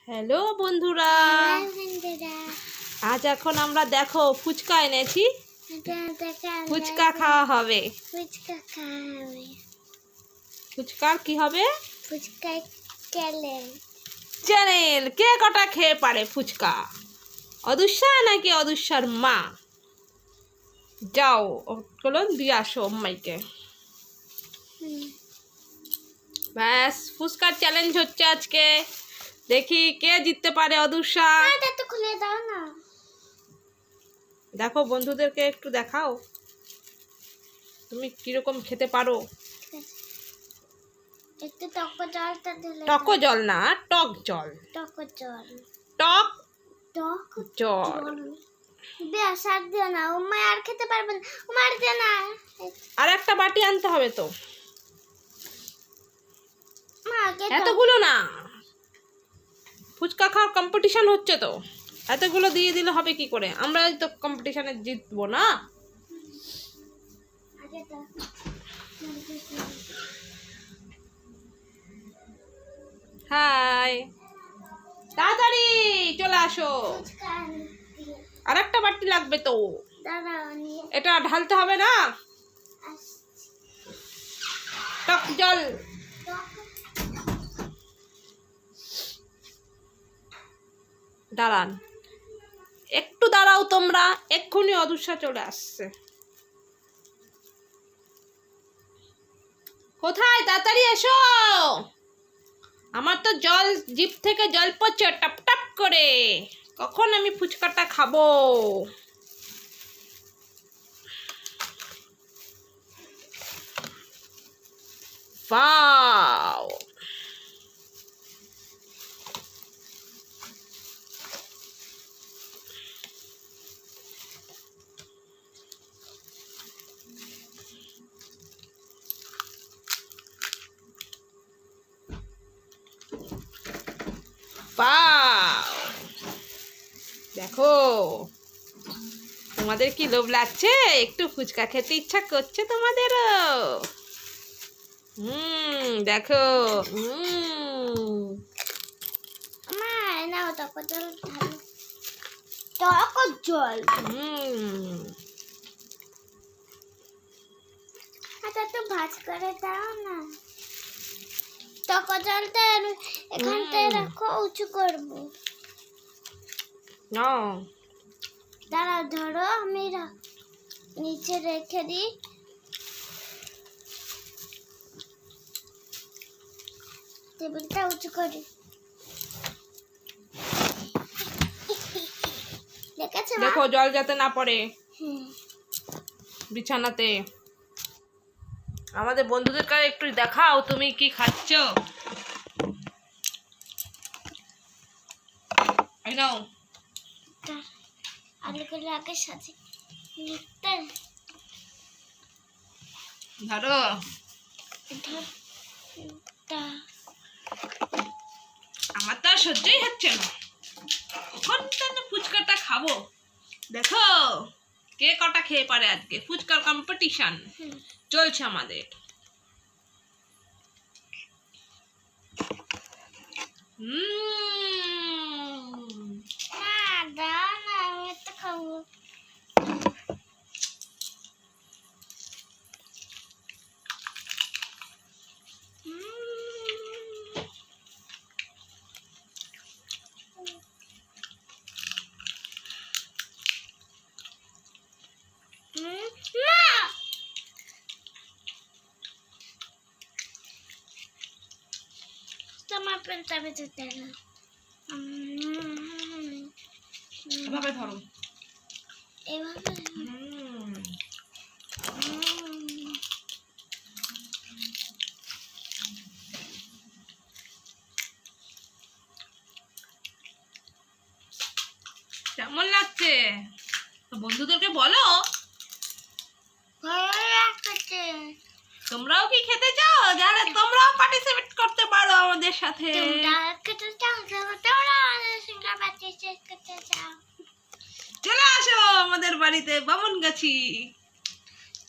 Hello বন্ধুরা, আজ এখন আমরা দেখো ফুচকা এনেছি। ফুচকা খাওয়া হবে। ফুচকার কি হবে? চ্যানেল কে কটা খেয়ে পারে ফুচকা? অদুষ্যা নাকি অদুষ্যার মা? যাও ওগুলো দিয়ে আসো আম্মাইকে। ব্যাস, ফুচকার চ্যালেঞ্জ হচ্ছে আজকে। দেখি কে জিততে পারে। অদুষ্যা খুলে দাও না। দেখো, বন্ধুদেরকে একটু দেখাও তুমি কিরকম খেতে পারো। একটু টক জলটা দিলে। টক জল না, টক জল। টক জল। টক টক জল। বেশ আর দিও না, উম্মা আর খেতে পারবে না। উম্মা আর দিও না। আর একটা বাটি আনতে হবে তো। মা আগে এতগুলো না, ফুচকা খাওয়ার কম্পিটিশন হচ্ছে তো, এতগুলো দিয়ে দিলে হবে কি করে? আমরা তো কম্পিটিশনে জিতবো না। আগে তো হাই, তাড়াতাড়ি চলে আসো। আর একটা বাটি লাগবে তো। দাঁড়াও নিয়ে এটা ঢালতে হবে না? টক জল। দাঁড়ান, একটু দাঁড়াও তোমরা, এক্ষুনি অদুষ্যা চলে আসছে। কোথায়? তাড়াতাড়ি এসো। আমার তো জল, জিভ থেকে জল পড়ছে টপ টপ করে। কখন আমি ফুচকাটা খাবো? ওয়াও, ওয়াও, দেখো তোমাদের কি লোভ লাগছে? একটু ফুচকা খেতে ইচ্ছা করছে তোমাদেরও? দেখো। মা নাও টক জল ঢালো। টক জল। আচ্ছা তো ভাজ করে দাও না। টক জলটা এখানটায় রাখো, উঁচু করবো। দাঁড়াও, ধরো আমি নিচে রেখে দিই। টেবিলটা উঁচু করি। দেখেছো মা? দেখো জল যাতে না পড়ে হুম। বিছানাতে। আমাদের বন্ধুদের কাছে একটু দেখাও তুমি কি খাচ্ছ। এই নাও। আলুগুলো আগে সাজি নিতে। ধরো। আমার তো আর সহ্যই হচ্ছে না, কখন তো ফুচকাটা খাবো। দেখো কে কটা খেয়ে পারে আজকে। ফুচকার কম্পিটিশন চলছে আমাদের। দাও না, আমি তো খাবো। তোমার পেনটা বেঁচে দেয় না। এভাবে ধরো। এভাবে কেমন লাগছে? তো বন্ধুদেরকে বলো। ভালো লাগছে। তোমরাও কি খেতে চাও? যারা তোমরাও পার্টিসিপেট করতে পারো আমাদের সাথে। তোমরা খেতে চাও? তোমরা আমাদের সঙ্গে পার্টিসিপেট করতে চাও? চলে আসো আমাদের বাড়িতে বামনগাছি।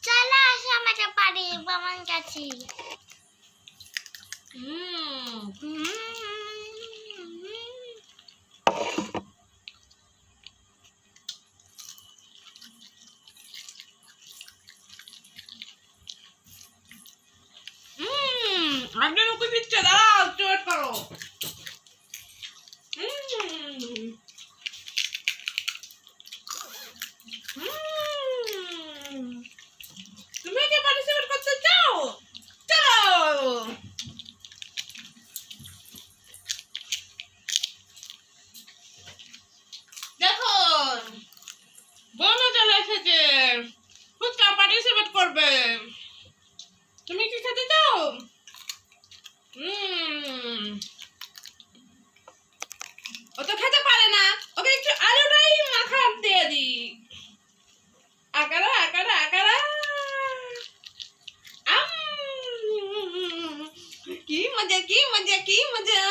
চলে আসো আমাদের বাড়ি বামনগাছি। ও তো খেতে পারে না, ওকে একটু আলুটাই মাখা দিয়ে দি। আকারা আকারা আকারা। আম! কি মজা কি মজা কি মজা।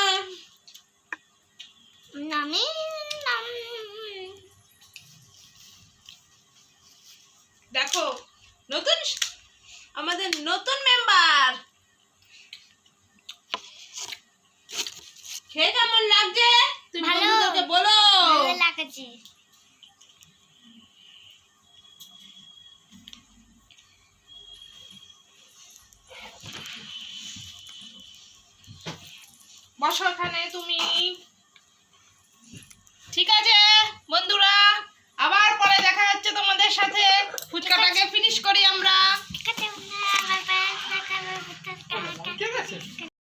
নামি নাম দেখো নতুন আমাদের নতুন মেম্বার, খেয়ে কেমন লাগছে তুমি ভালো। বন্ধুদেরকে বলো। ভালো লাগছে। বসো এখানে তুমি।